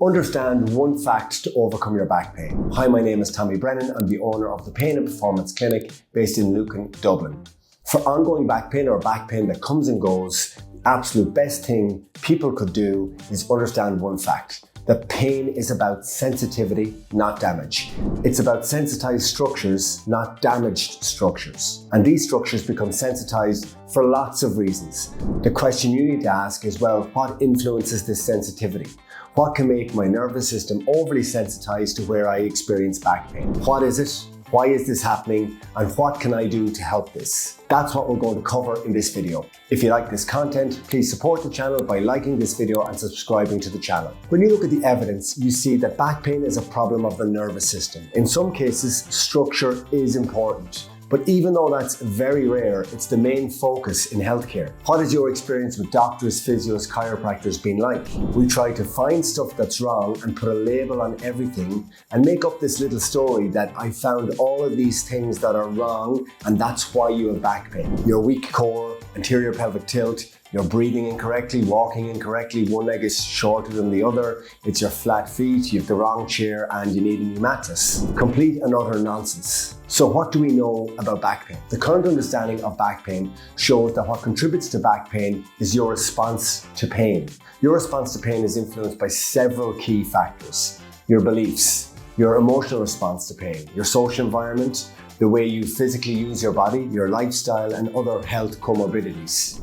Understand one fact to overcome your back pain. Hi, my name is Tommy Brennan. I'm the owner of the Pain and Performance Clinic based in Lucan, Dublin. For ongoing back pain or back pain that comes and goes, the absolute best thing people could do is understand one fact. That pain is about sensitivity, not damage. It's about sensitized structures, not damaged structures. And these structures become sensitized for lots of reasons. The question you need to ask is, well, what influences this sensitivity? What can make my nervous system overly sensitized to where I experience back pain? What is it? Why is this happening? And what can I do to help this? That's what we're going to cover in this video. If you like this content, please support the channel by liking this video and subscribing to the channel. When you look at the evidence, you see that back pain is a problem of the nervous system. In some cases, structure is important. But even though that's very rare, it's the main focus in healthcare. What has your experience with doctors, physios, chiropractors been like? We try to find stuff that's wrong and put a label on everything and make up this little story that I found all of these things that are wrong and that's why you have back pain. Your weak core, anterior pelvic tilt, you're breathing incorrectly, walking incorrectly, one leg is shorter than the other, it's your flat feet, you have the wrong chair and you need a new mattress. Complete and utter nonsense. So what do we know about back pain? The current understanding of back pain shows that what contributes to back pain is your response to pain. Your response to pain is influenced by several key factors. Your beliefs, your emotional response to pain, your social environment, the way you physically use your body, your lifestyle and other health comorbidities.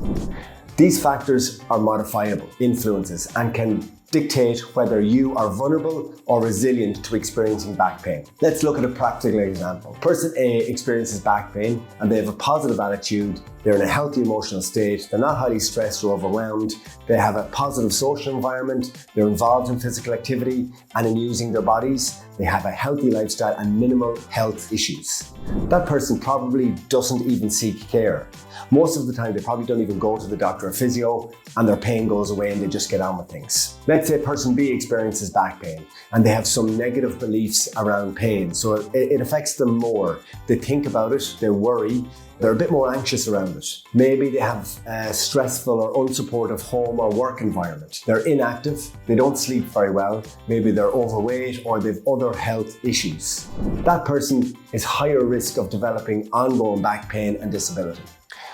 These factors are modifiable influences and can dictate whether you are vulnerable or resilient to experiencing back pain. Let's look at a practical example. Person A experiences back pain and they have a positive attitude, they're in a healthy emotional state, they're not highly stressed or overwhelmed, they have a positive social environment, they're involved in physical activity and in using their bodies, they have a healthy lifestyle and minimal health issues. That person probably doesn't even seek care. Most of the time, they probably don't even go to the doctor or physio and their pain goes away and they just get on with things. Let's say person B experiences back pain and they have some negative beliefs around pain. So it affects them more. They think about it, they worry, they're a bit more anxious around it. Maybe they have a stressful or unsupportive home or work environment. They're inactive, they don't sleep very well, maybe they're overweight or they've other health issues. That person is higher risk of developing ongoing back pain and disability.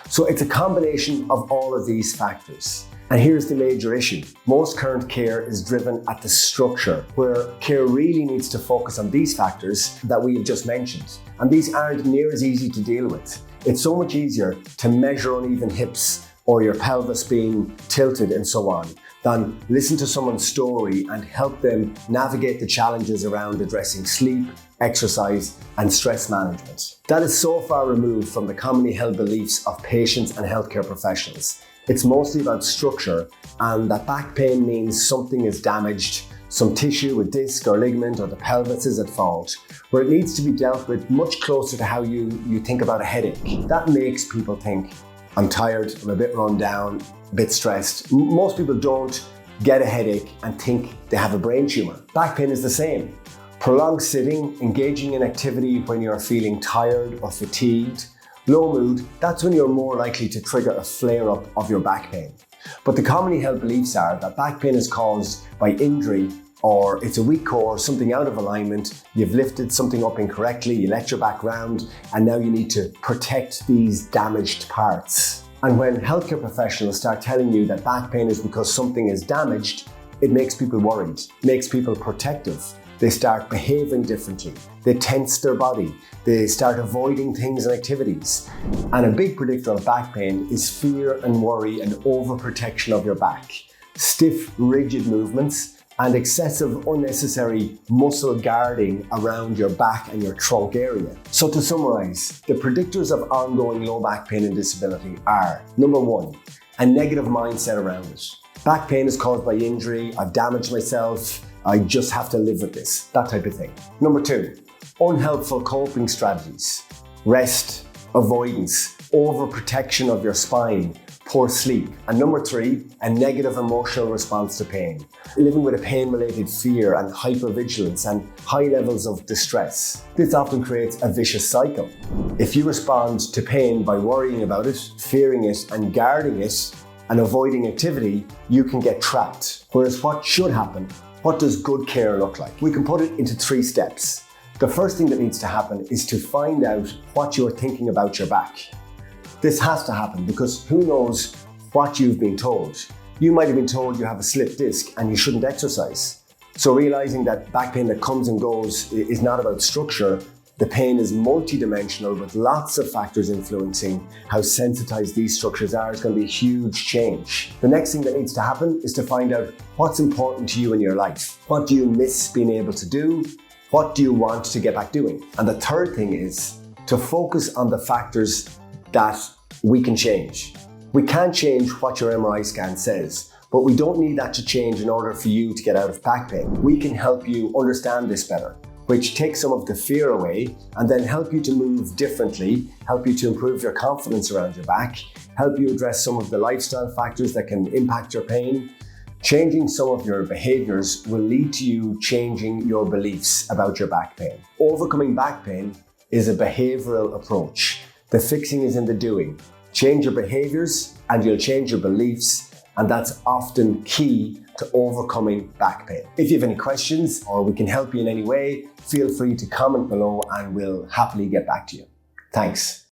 So it's a combination of all of these factors. And here's the major issue. Most current care is driven at the structure, where care really needs to focus on these factors that we have just mentioned. And these aren't near as easy to deal with. It's so much easier to measure uneven hips or your pelvis being tilted and so on, than listen to someone's story and help them navigate the challenges around addressing sleep, exercise, and stress management. That is so far removed from the commonly held beliefs of patients and healthcare professionals. It's mostly about structure and that back pain means something is damaged, some tissue, a disc or ligament or the pelvis is at fault, where it needs to be dealt with much closer to how you think about a headache. That makes people think, I'm tired, I'm a bit run down, a bit stressed. Most people don't get a headache and think they have a brain tumor. Back pain is the same. Prolonged sitting, engaging in activity when you're feeling tired or fatigued, low mood, that's when you're more likely to trigger a flare-up of your back pain. But the commonly held beliefs are that back pain is caused by injury or it's a weak core, something out of alignment, you've lifted something up incorrectly, you let your back round, and now you need to protect these damaged parts. And when healthcare professionals start telling you that back pain is because something is damaged, it makes people worried, makes people protective. They start behaving differently, they tense their body, they start avoiding things and activities. And a big predictor of back pain is fear and worry and overprotection of your back. Stiff, rigid movements, and excessive unnecessary muscle guarding around your back and your trunk area. So to summarize, the predictors of ongoing low back pain and disability are: number one, a negative mindset around it. Back pain is caused by injury, I've damaged myself, I just have to live with this, that type of thing. Number two, unhelpful coping strategies, rest, avoidance, overprotection of your spine, poor sleep. And number three, a negative emotional response to pain. Living with a pain-related fear and hypervigilance and high levels of distress. This often creates a vicious cycle. If you respond to pain by worrying about it, fearing it and guarding it and avoiding activity, you can get trapped. Whereas what should happen What does good care look like? We can put it into 3 steps. The first thing that needs to happen is to find out what you're thinking about your back. This has to happen because who knows what you've been told. You might have been told you have a slipped disc and you shouldn't exercise. So realizing that back pain that comes and goes is not about structure. The pain is multidimensional with lots of factors influencing how sensitized these structures are. It's going to be a huge change. The next thing that needs to happen is to find out what's important to you in your life. What do you miss being able to do? What do you want to get back doing? And the third thing is to focus on the factors that we can change. We can't change what your MRI scan says, but we don't need that to change in order for you to get out of back pain. We can help you understand this better, which takes some of the fear away and then help you to move differently, help you to improve your confidence around your back, help you address some of the lifestyle factors that can impact your pain. Changing some of your behaviors will lead to you changing your beliefs about your back pain. Overcoming back pain is a behavioral approach. The fixing is in the doing. Change your behaviors and you'll change your beliefs, and that's often key to overcoming back pain. If you have any questions or we can help you in any way, feel free to comment below and we'll happily get back to you. Thanks.